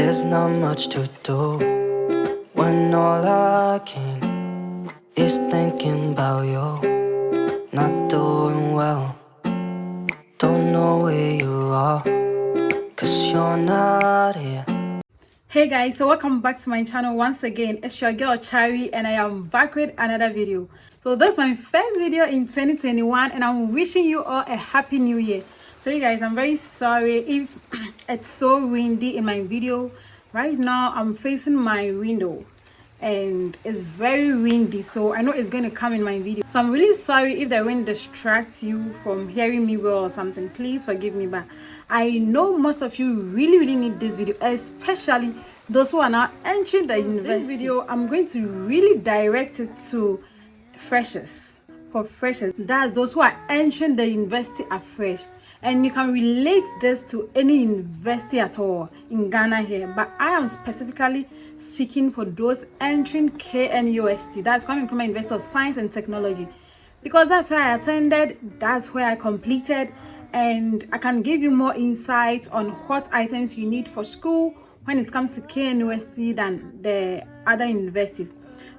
There's not much to do when all I can is thinking about you. Not doing well, don't know where you are, 'cause you're not here. Hey guys, so welcome back to my channel once again. It's your girl Chari and I am back with another video. So this is my first video in 2021 and I'm wishing you all a happy new year. So you guys, I'm very sorry if it's so windy in my video. Right now I'm facing my window and it's very windy, so I know it's going to come in my video. So I'm really sorry if the wind distracts you from hearing me well or something. Please forgive me, but I know most of you really need this video, especially those who are now entering the university. This video, I'm going to really direct it to freshers. For freshers, that's those who are entering the university afresh. And you can relate this to any university at all in Ghana here, but I am specifically speaking for those entering KNUST, that's Kwame Nkrumah University of Science and Technology, because that's where I attended, that's where I completed, and I can give you more insights on what items you need for school when it comes to KNUST than the other universities.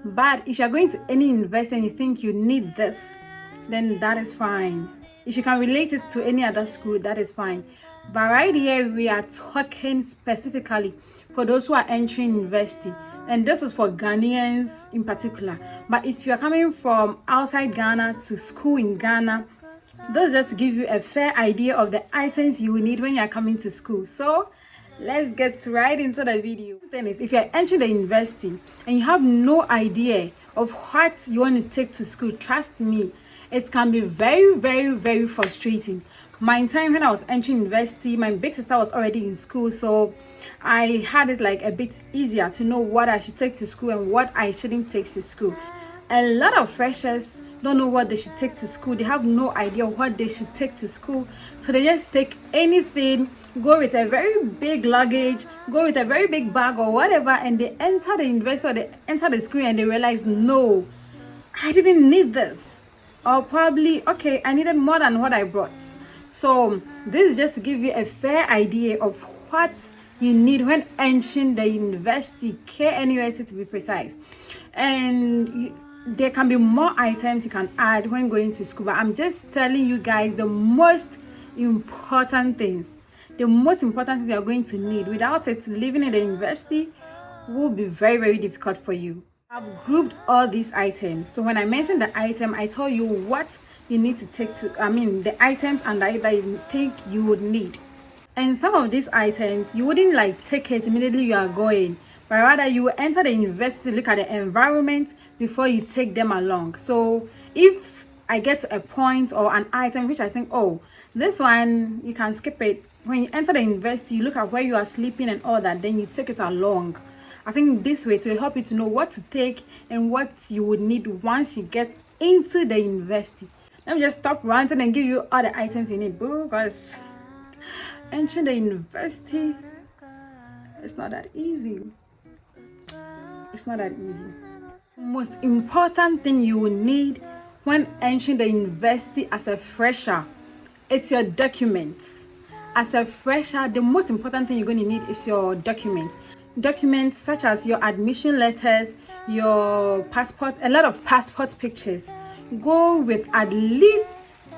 But if you're going to any university and you think you need this, then that is fine. If you can relate it to any other school, that is fine. But right here, we are talking specifically for those who are entering university. And this is for Ghanaians in particular. But if you're coming from outside Ghana to school in Ghana, those just give you a fair idea of the items you will need when you're coming to school. So let's get right into the video. The thing is, if you're entering the university and you have no idea of what you want to take to school, trust me, it can be very frustrating. My time when I was entering university, my big sister was already in school, so I had it like a bit easier to know what I should take to school and what I shouldn't take to school. A lot of freshers don't know what they should take to school. They have no idea what they should take to school, so they just take anything, go with a very big luggage, go with a very big bag or whatever, and they enter the university or they enter the school and they realize, no, I didn't need this. Or probably, okay, I needed more than what I brought. So this is just to give you a fair idea of what you need when entering the university, KNUST to be precise. And there can be more items you can add when going to school, but I'm just telling you guys the most important things. The most important things you're going to need. Without it, living in the university will be very difficult for you. I've grouped all these items. So when I mention the item, I tell you what you need to take to, the items and that you think you would need. And some of these items, you wouldn't like take it immediately you are going, but rather you will enter the university, look at the environment before you take them along. So if I get to a point or an item which I think, oh, this one, you can skip it. When you enter the university, you look at where you are sleeping and all that, then you take it along. I think this way to help you to know what to take and what you would need once you get into the university. Let me just stop ranting and give you all the items you need, boo, because entering the university, it's not that easy. It's not that easy. Most important thing you will need when entering the university as a fresher, it's your documents. As a fresher, the most important thing you're going to need is your documents. Documents such as your admission letters, your passport, a lot of passport pictures. Go with at least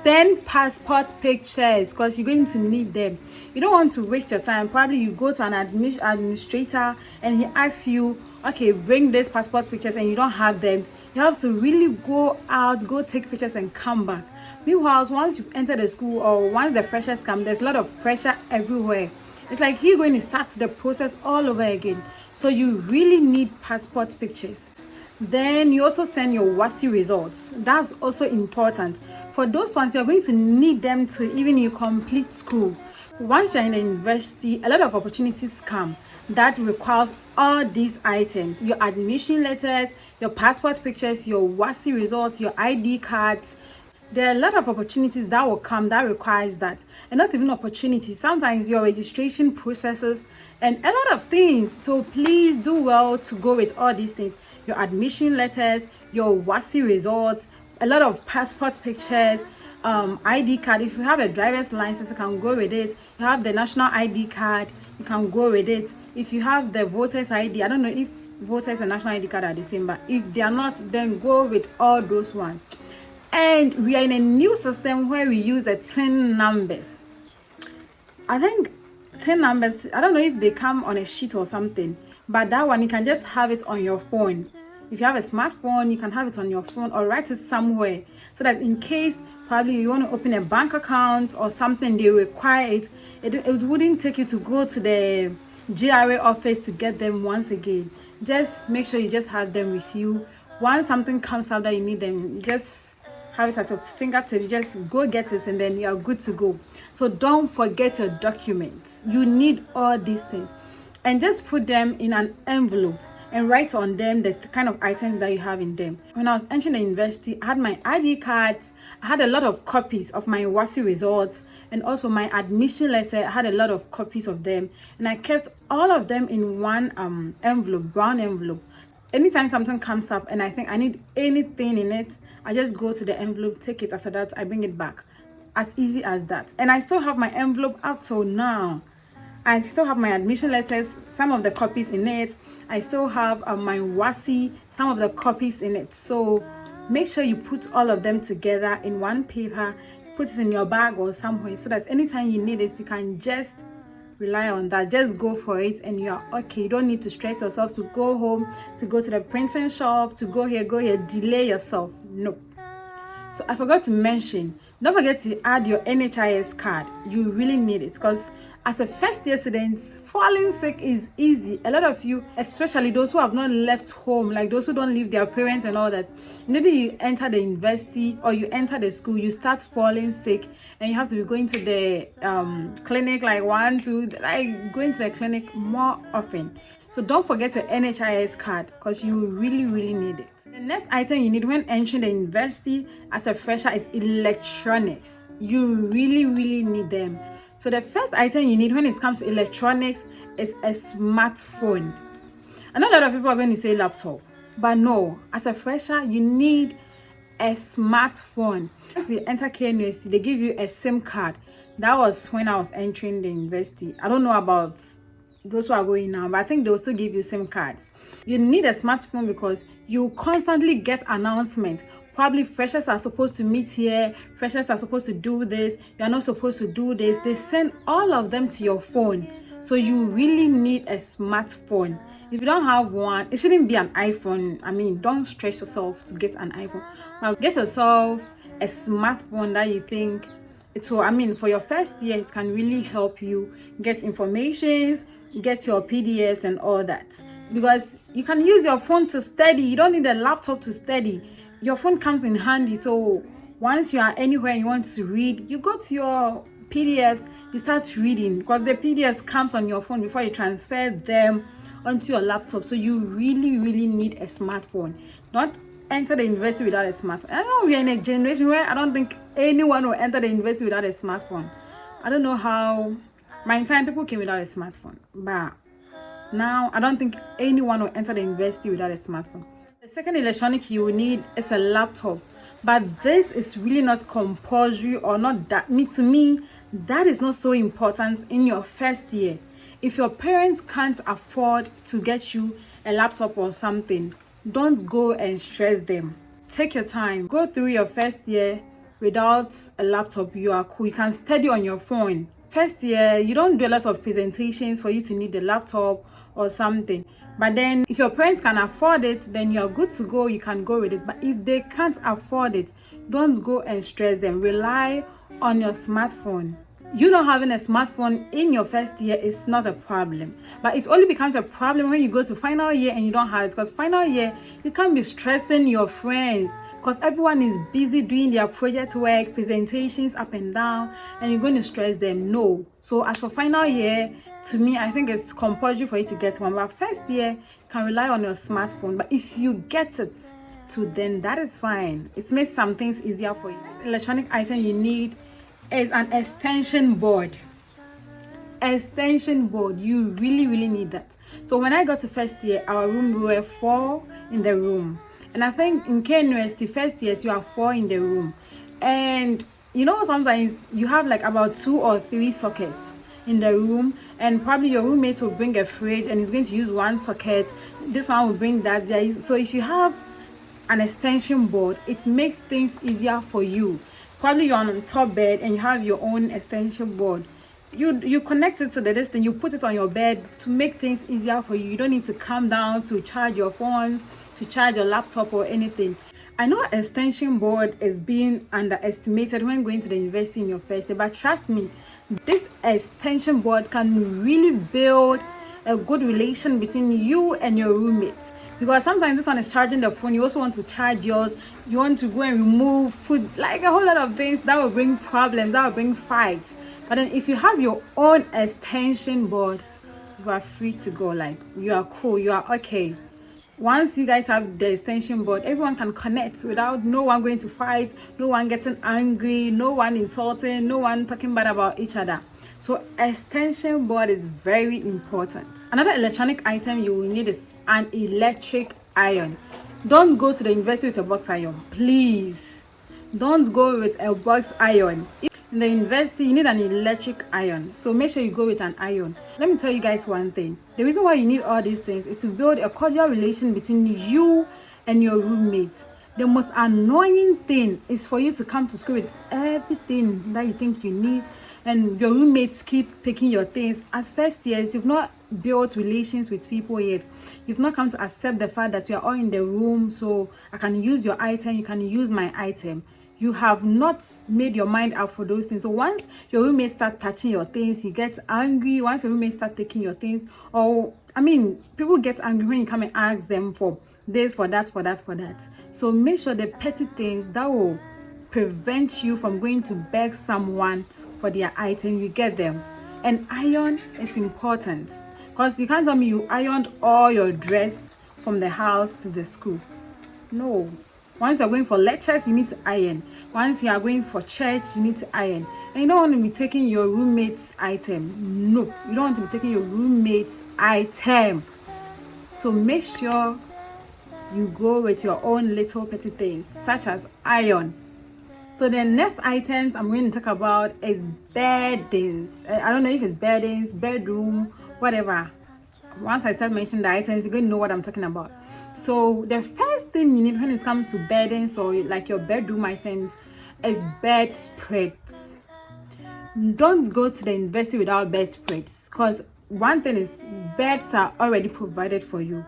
10 passport pictures because you're going to need them. You don't want to waste your time. Probably you go to an administrator and he asks you, okay, bring these passport pictures, and you don't have them. You have to really go out, go take pictures and come back. Meanwhile, once you've entered the school or once the freshers come, there's a lot of pressure everywhere. It's like you're going to start the process all over again. So you really need passport pictures. Then you also send your WASI results. That's also important. For those ones, you're going to need them to even you complete school. Once you're in the university, a lot of opportunities come that requires all these items. Your admission letters, your passport pictures, your WASI results, your ID cards. There are a lot of opportunities that will come that requires that. And not even opportunities, sometimes your registration processes and a lot of things. So please do well to go with all these things. Your admission letters, your WASI results, a lot of passport pictures, ID card. If you have a driver's license, you can go with it. You have the national ID card, you can go with it. If you have the voters ID, I don't know if voters and national ID card are the same, but if they are not, then go with all those ones. And we are in a new system where we use the tin numbers. I think 10 numbers, I don't know if they come on a sheet or something, but that one you can just have it on your phone. If you have a smartphone, you can have it on your phone or write it somewhere, so that in case probably you want to open a bank account or something, they require it, it wouldn't take you to go to the GRA office to get them once again. Just make sure you just have them with you. Once something comes up that you need them, just have it at your fingertips. Just go get it and then you are good to go. So don't forget your documents. You need all these things, and just put them in an envelope and write on them the kind of items that you have in them. When I was entering the university, I had my ID cards, I had a lot of copies of my WASI results, and also my admission letter. I had a lot of copies of them, and I kept all of them in one envelope, brown envelope. Anytime something comes up and I think I need anything in it, I just go to the envelope, take it. After that, I bring it back. As easy as that. And I still have my envelope up till now. I still have my admission letters, some of the copies in it. I still have my WASI, some of the copies in it. So make sure you put all of them together in one paper, put it in your bag or somewhere, so that anytime you need it, you can just rely on that. Just go for it and you are okay. You don't need to stress yourself to go home, to go to the printing shop, to go here, delay yourself. No. So I forgot to mention, don't forget to add your NHIS card. You really need it, because as a first year student, falling sick is easy. A lot of you, especially those who have not left home, like those who don't leave their parents and all that, maybe you enter the university or you enter the school, you start falling sick and you have to be going to the clinic like going to the clinic more often. So don't forget your NHIS card, because you really need it. The next item you need when entering the university as a fresher is electronics. You really need them. So the first item you need when it comes to electronics is a smartphone. I know a lot of people are going to say laptop, but no, as a fresher, you need a smartphone. Once you enter KNUST, they give you a SIM card. That was when I was entering the university. I don't know about those who are going now, but I think they'll still give you SIM cards. You need a smartphone because you constantly get announcements. Probably freshers are supposed to meet here, freshers are supposed to do this, you're not supposed to do this. They send all of them to your phone. So you really need a smartphone. If you don't have one, it shouldn't be an iPhone. I mean, don't stress yourself to get an iPhone. Now get yourself a smartphone that you think it will, I mean, for your first year, it can really help you get informations, get your PDFs and all that. Because you can use your phone to study. You don't need a laptop to study. Your phone comes in handy. So once you are anywhere and you want to read, you go to your PDFs, you start reading, because the PDFs comes on your phone before you transfer them onto your laptop. So you really need a smartphone. Not enter the university without a smartphone. I know we are in a generation where I don't think anyone will enter the university without a smartphone. I don't know how. My time people came without a smartphone, but now I don't think anyone will enter the university without a smartphone. The second electronic you will need is a laptop, but this is really not compulsory, or not that. To me, that is not so important in your first year. If your parents can't afford to get you a laptop or something, don't go and stress them. Take your time. Go through your first year without a laptop. You are cool. You can study on your phone. First year, you don't do a lot of presentations for you to need a laptop or something. But then if your parents can afford it, then you're good to go. You can go with it. But if they can't afford it, don't go and stress them. Rely on your smartphone. You not having a smartphone in your first year is not a problem, but it only becomes a problem when you go to final year and you don't have it. Because final year, you can't be stressing your friends, because everyone is busy doing their project work, presentations up and down, and you're going to stress them. No. So as for final year, to me, I think it's compulsory for you to get one. But first year, you can rely on your smartphone. But if you get it to then, that is fine. It makes some things easier for you. Electronic item you need is an extension board. Extension board, you really need that. So when I got to first year, our room, we were 4 in the room, and I think in KNUST, the first years you are 4 in the room, and you know sometimes you have like about 2 or 3 sockets in the room, and probably your roommate will bring a fridge and is going to use one socket, this one will bring that. So if you have an extension board, it makes things easier for you. Probably you're on top bed and you have your own extension board, you connect it to this thing, you put it on your bed to make things easier for you. You don't need to come down to charge your phones, to charge your laptop or anything. I know extension board is being underestimated when going to the university in your first year, but trust me, this extension board can really build a good relation between you and your roommates. Because sometimes this one is charging the phone, you also want to charge yours, you want to go and remove, put like a whole lot of things that will bring problems, that will bring fights. But then if you have your own extension board, you are free to go. Like, you are cool, you are okay. Once you guys have the extension board, everyone can connect without no one going to fight, no one getting angry, no one insulting, no one talking bad about each other. So extension board is very important. Another electronic item you will need is an electric iron. Don't go to the university with a box iron, please. Don't go with a box iron. In the university, you need an electric iron, so make sure you go with an iron. Let me tell you guys one thing. The reason why you need all these things is to build a cordial relation between you and your roommates. The most annoying thing is for you to come to school with everything that you think you need, and your roommates keep taking your things. At first years, you've not built relations with people yet. You've not come to accept the fact that you are all in the room, so I can use your item, you can use my item. You have not made your mind up for those things. So once your roommates start touching your things, you get angry. Once your roommates start taking your things, or people get angry when you come and ask them for this, for that, for that, for that. So make sure the petty things that will prevent you from going to beg someone for their item, you get them. And iron is important, because you can't tell me you ironed all your dress from the house to the school. No. Once you're going for lectures, you need to iron. Once you are going for church, you need to iron. And you don't want to be taking your roommate's item. No, you don't want to be taking your roommate's item. So make sure you go with your own little petty things, such as iron. So the next items I'm going to talk about is beddings. I don't know if it's beddings, bedroom, whatever. Once I start mentioning the items, you're going to know what I'm talking about. So the first thing you need when it comes to beddings or like your bedroom items is bedspreads. Don't go to the university without bedspreads, because one thing is, beds are already provided for you.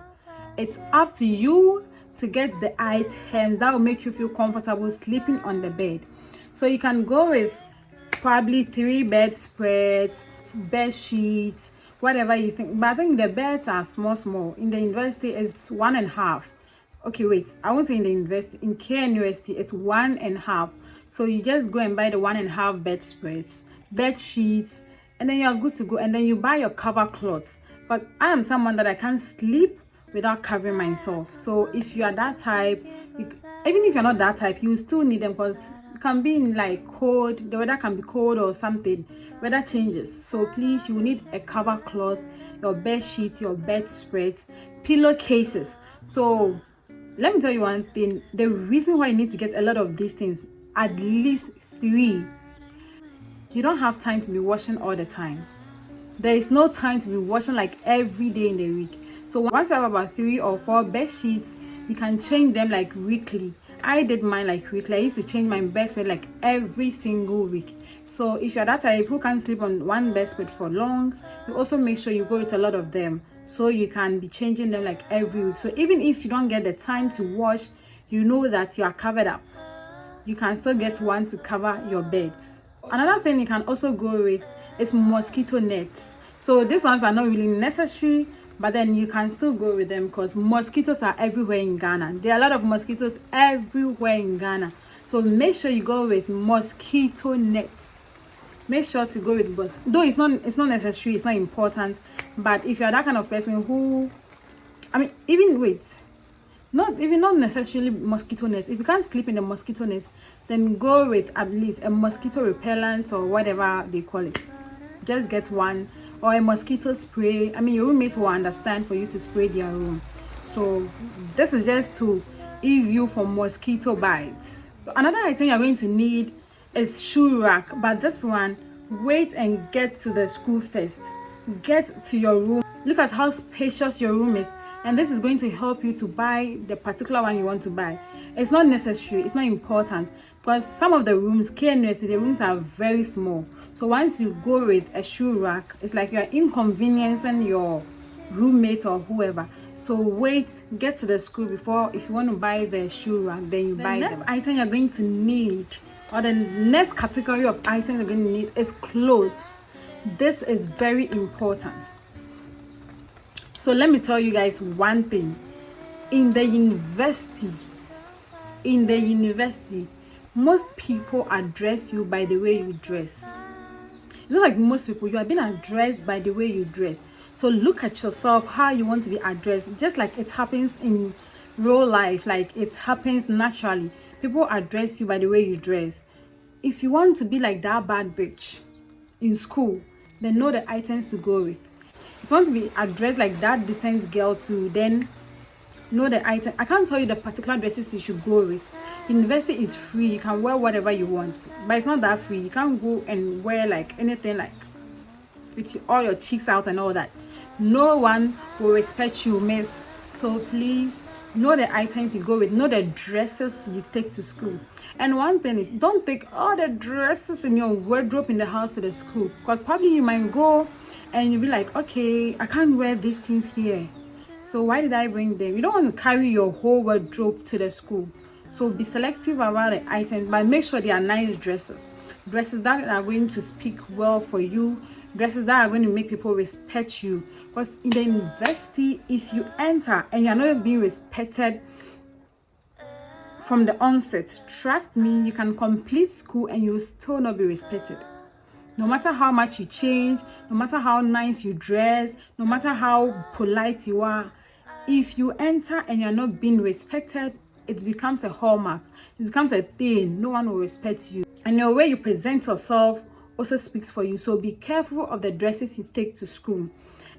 It's up to you to get the items that will make you feel comfortable sleeping on the bed. So you can go with probably 3 bedspreads, bed sheets, whatever you think. But I think the beds are small. In the university, it's 1.5. Okay, wait, I won't say in the university. In KNUST, it's 1.5. So you just go and buy the 1.5 bedspreads, bed sheets, and then you're good to go. And then you buy your cover cloths. But I am someone that I can't sleep without covering myself. So if you are that type, even if you're not that type, you still need them, because it can be in like cold, the weather can be cold or something, weather changes. So please, you need a cover cloth, your bed sheets, your bedspreads, pillowcases. So let me tell you one thing, the reason why you need to get a lot of these things, at least 3, you don't have time to be washing all the time. There is no time to be washing like every day in the week. So once you have about 3 or 4 bed sheets, you can change them like weekly. I did mine like weekly. I used to change my bedspread like every single week. So if you're that type who can't sleep on one bedspread for long, you also make sure you go with a lot of them, so you can be changing them like every week. So even if you don't get the time to wash, you know that you are covered up. You can still get one to cover your beds. Another thing you can also go with is mosquito nets. So these ones are not really necessary, but then you can still go with them, because mosquitoes are everywhere in Ghana. There are a lot of mosquitoes everywhere in Ghana. So make sure you go with mosquito nets. Make sure to go with both. Though it's not necessary, it's not important. But if you're that kind of person who, not necessarily mosquito nets. If you can't sleep in the mosquito nets, then go with at least a mosquito repellent or whatever they call it. Just get one, or a mosquito spray. Your roommates will understand for you to spray their room. So this is just to ease you from mosquito bites. Another item you're going to need is shoe rack, but this one, wait and get to the school first. get to your room, look at how spacious your room is, and this is going to help you to buy the particular one you want to buy. It's not necessary, it's not important, because some of the rooms, the rooms are very small. So once you go with a shoe rack, it's like you're inconveniencing your roommate or whoever. So wait, get to the school before, if you want to buy the shoe rack, then you buy them. The next item you're going to need, or the next category of items you're going to need, is clothes. This is very important. So let me tell you guys one thing. In the university, most people address you by the way you dress. It's not like most people, you are being addressed by the way you dress. So look at yourself, how you want to be addressed, just like it happens in real life, like it happens naturally. People address you by the way you dress. If you want to be like that bad bitch in school, then know the items to go with. If you want to be addressed like that decent girl too, then know the item. I can't tell you the particular dresses you should go with. University is free, you can wear whatever you want, but it's not that free. You can't go and wear like anything like with all your cheeks out and all that. No one will respect you, miss. So please know the items you go with, know the dresses you take to school. And one thing is, don't take all the dresses in your wardrobe in the house to the school, because probably you might go and you'll be like, okay, I can't wear these things here, so why did I bring them? You don't want to carry your whole wardrobe to the school. So be selective about the items, but make sure they are nice dresses that are going to speak well for you, dresses that are going to make people respect you. Because in the university, if you enter and you're not being respected from the onset, trust me, you can complete school and you will still not be respected. No matter how much you change, no matter how nice you dress, no matter how polite you are, if you enter and you're not being respected, it becomes a hallmark. It becomes a thing. No one will respect you. And the way you present yourself also speaks for you. So be careful of the dresses you take to school.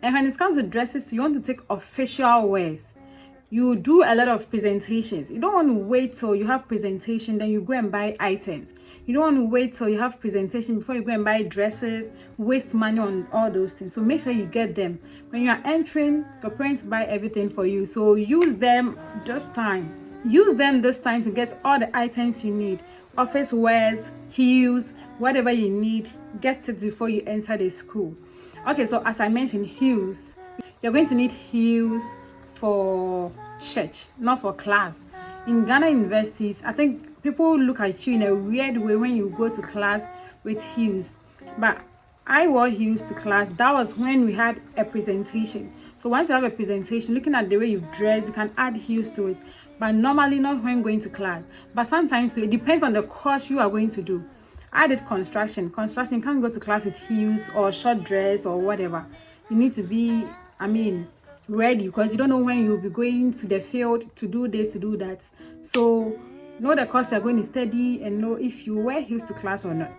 And when it comes to dresses, you want to take official wears. You do a lot of presentations. You don't want to wait till you have presentation, then you go and buy items. You don't want to wait till you have presentation before you go and buy dresses, waste money on all those things. So make sure you get them. When you are entering, your parents buy everything for you. So use them this time. Use them this time to get all the items you need. Office wears, heels, whatever you need, get it before you enter the school. Okay, so as I mentioned, heels. You're going to need heels for church, not for class. In Ghana universities, I think people look at you in a weird way when you go to class with heels. But I wore heels to class. That was when we had a presentation. So once you have a presentation, looking at the way you've dressed, you can add heels to it. But normally not when going to class. But sometimes it depends on the course you are going to do. I did construction. Construction, you can't go to class with heels or short dress or whatever. You need to be, ready, because you don't know when you'll be going to the field to do this, to do that. So know the course you're going to study and know if you wear heels to class or not.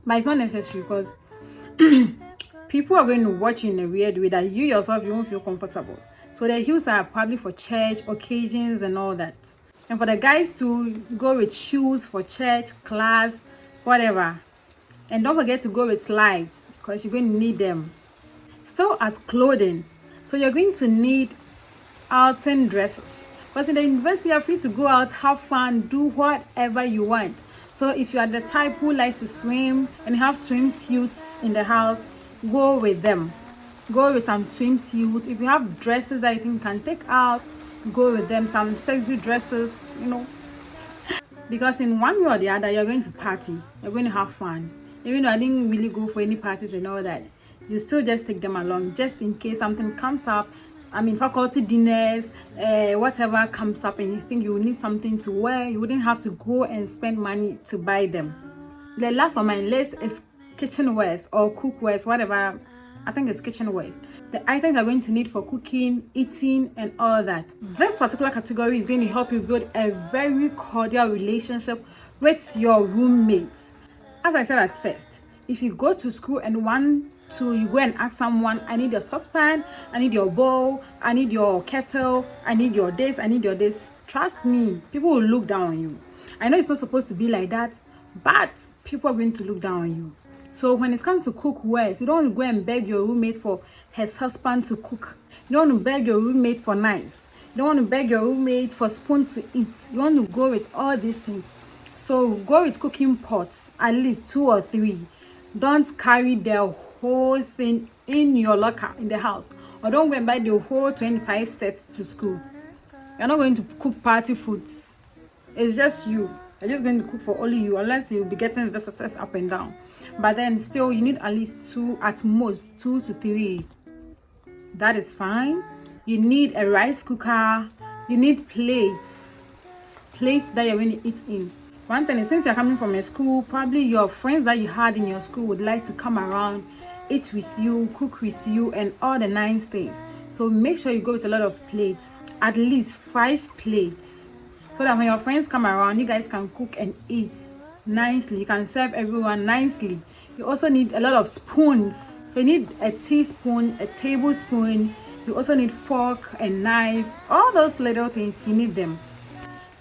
But it's not necessary, because people are going to watch you in a weird way that you yourself, you won't feel comfortable. So the heels are probably for church occasions and all that. And for the guys to go with shoes for church, class, whatever. And don't forget to go with slides, because you're going to need them. Still at clothing. So you're going to need outing dresses. Because in the university, you're free to go out, have fun, do whatever you want. So if you are the type who likes to swim and have swimsuits in the house, go with them. Go with some swimsuits. If you have dresses that you think you can take out, go with them. Some sexy dresses, Because in one way or the other, you're going to party. You're going to have fun. Even though I didn't really go for any parties and all that, you still just take them along, just in case something comes up. Faculty dinners, whatever comes up and you think you will need something to wear, you wouldn't have to go and spend money to buy them. The last on my list is kitchenwares or cookwares, whatever. I think it's kitchenwares. The items you're going to need for cooking, eating, and all that. This particular category is going to help you build a very cordial relationship with your roommates. As I said at first, if you go to school and you go and ask someone, I need your saucepan, I need your bowl, I need your kettle, I need your this, I need your this. Trust me, people will look down on you. I know it's not supposed to be like that, but people are going to look down on you. So when it comes to cookware, you don't want to go and beg your roommate for his husband to cook. You don't want to beg your roommate for knife. You don't want to beg your roommate for spoon to eat. You want to go with all these things. So go with cooking pots, at least 2 or 3. Don't carry the whole thing in your locker in the house, or don't go and buy the whole 25 sets to school. You're not going to cook party foods. It's just you. You're just going to cook for only you, unless you'll be getting visitors up and down. But then still, you need at least 2, at most 2 to 3. That is fine. You need a rice cooker. You need plates that you're going to eat in. One thing is, since you're coming from a school, probably your friends that you had in your school would like to come around, eat with you, cook with you, and all the nice things. So make sure you go with a lot of plates, at least 5 plates, so that when your friends come around, you guys can cook and eat nicely. You can serve everyone nicely. You also need a lot of spoons. You need a teaspoon, a tablespoon. You also need fork and knife. All those little things, you need them.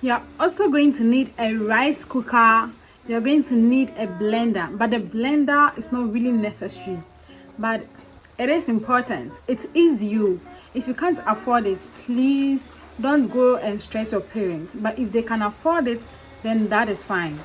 You're also going to need a rice cooker. You're going to need a blender, but the blender is not really necessary, but it is important. It is you. If you can't afford it, please don't go and stress your parents. But if they can afford it, then that is fine.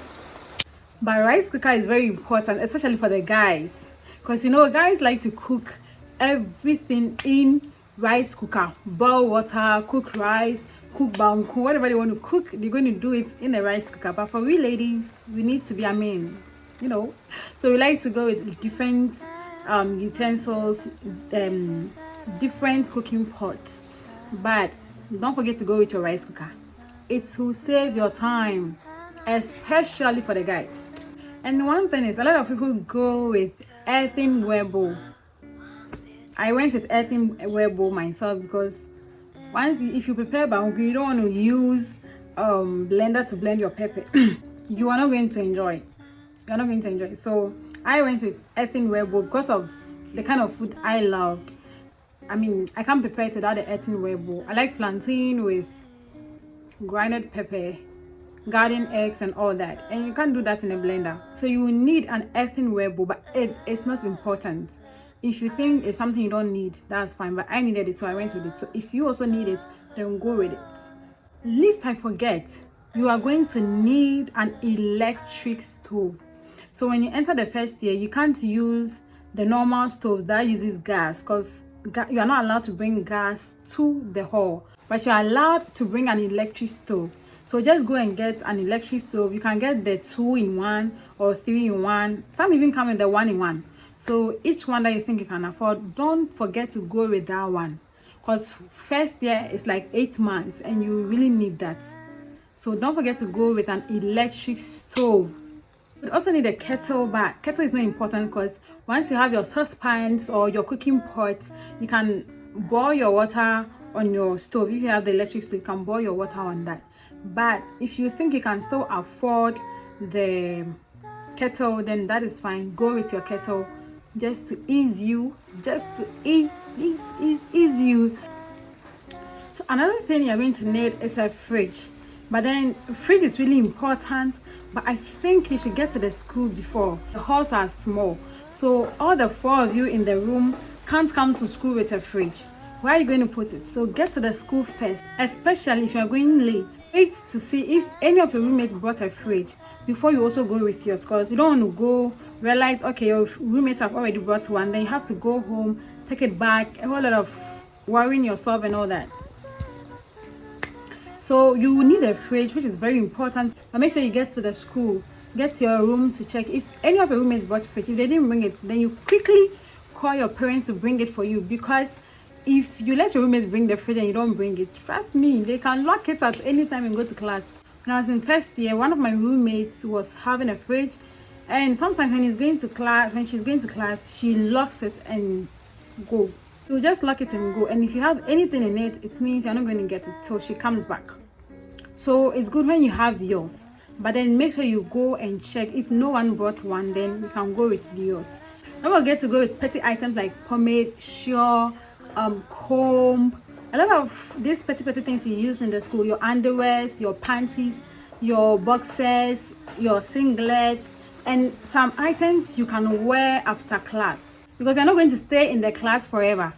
But rice cooker is very important, especially for the guys, because guys like to cook everything in rice cooker. Boil water, cook rice, cook banku, whatever they want to cook, they're going to do it in the rice cooker. But for we ladies, we need to be so we like to go with different utensils, different cooking pots. But don't forget to go with your rice cooker. It will save your time, especially for the guys. And one thing is, a lot of people go with earthenware bowl. I went with earthenware bowl myself, because if you prepare banku, you don't want to use blender to blend your pepper. You are not going to enjoy it. You're not going to enjoy it. So I went with earthenware bowl because of the kind of food I loved. I mean, I can't prepare it without the earthenware bowl. I like plantain with grinded pepper, garden eggs, and all that. And you can't do that in a blender. So you need an earthenware bowl, but it's not important. If you think it's something you don't need, that's fine. But I needed it, so I went with it. So if you also need it, then go with it. Lest I forget, you are going to need an electric stove. So when you enter the first year, you can't use the normal stove that uses gas, because you are not allowed to bring gas to the hall. But you're allowed to bring an electric stove. So just go and get an electric stove. You can get the 2-in-1 or 3-in-1. Some even come with the 1-in-1. So each one that you think you can afford, don't forget to go with that one, because first year is like 8 months and you really need that. So don't forget to go with an electric stove. You also need a kettle, but kettle is not important, because once you have your saucepans or your cooking pots, you can boil your water on your stove. If you have the electric stove, you can boil your water on that. But if you think you can still afford the kettle, then that is fine. Go with your kettle, just to ease you, ease you. So another thing you're going to need is a fridge. But then fridge is really important, but I think you should get to the school before. The halls are small, so all the 4 of you in the room can't come to school with a fridge. Where are you going to put it? So get to the school first, especially if you're going late. Wait to see if any of your roommates brought a fridge before you also go with yours, because you don't want to go realize, okay, your roommates have already brought one, then you have to go home, take it back, a whole lot of worrying yourself and all that. So you need a fridge, which is very important. But make sure you get to the school, get to your room to check if any of your roommates brought a fridge. If they didn't bring it, then you quickly call your parents to bring it for you, because if you let your roommates bring the fridge and you don't bring it, trust me, they can lock it at any time and go to class. When I was in first year, one of my roommates was having a fridge, and sometimes when she's going to class, she locks it and go. You just lock it and go. And if you have anything in it, it means you're not going to get it till she comes back. So it's good when you have yours, but then make sure you go and check. If no one brought one, then you can go with yours. Don't forget to go with petty items like pomade, Sure, comb, a lot of these petty things you use in the school. Your underwears, your panties, your boxers, your singlets, and some items you can wear after class, because you're not going to stay in the class forever.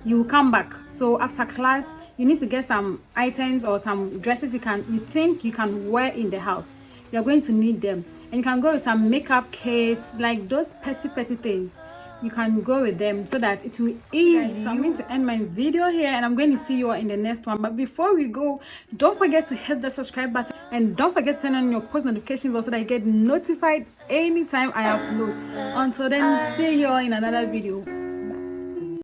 You will come back. So after class, you need to get some items or some dresses you think you can wear in the house. You're going to need them, and you can go with some makeup kits, like those petty things. You can go with them so that it will ease you. So I'm going to end my video here, and I'm going to see you all in the next one. But before we go, don't forget to hit the subscribe button, and don't forget to turn on your post notification bell so that you get notified anytime I upload. Until then, see you all in another video.